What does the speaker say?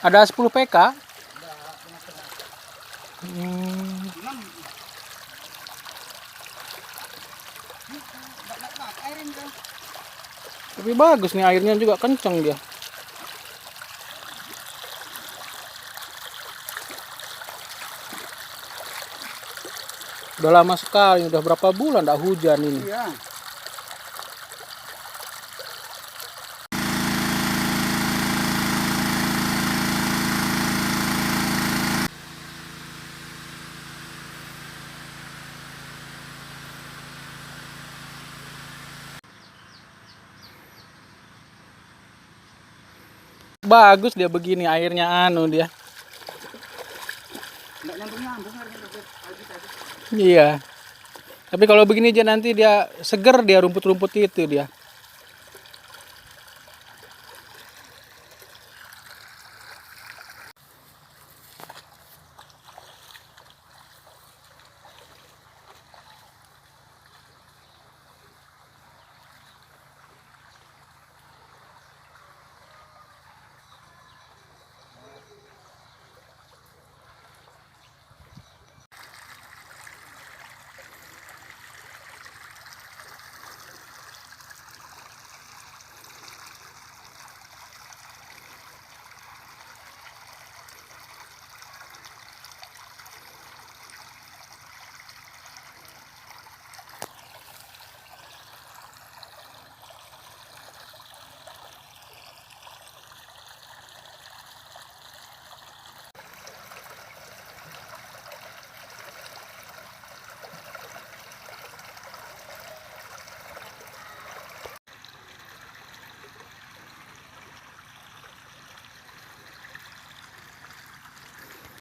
Ada 10 PK. Tapi bagus nih, airnya juga kenceng dia. Udah lama sekali, udah berapa bulan enggak hujan ini. Iya. Bagus dia begini, airnya anu dia. Enggak nyambung-nyambung airnya. Iya. Tapi kalau begini aja nanti dia seger, dia rumput-rumput itu dia.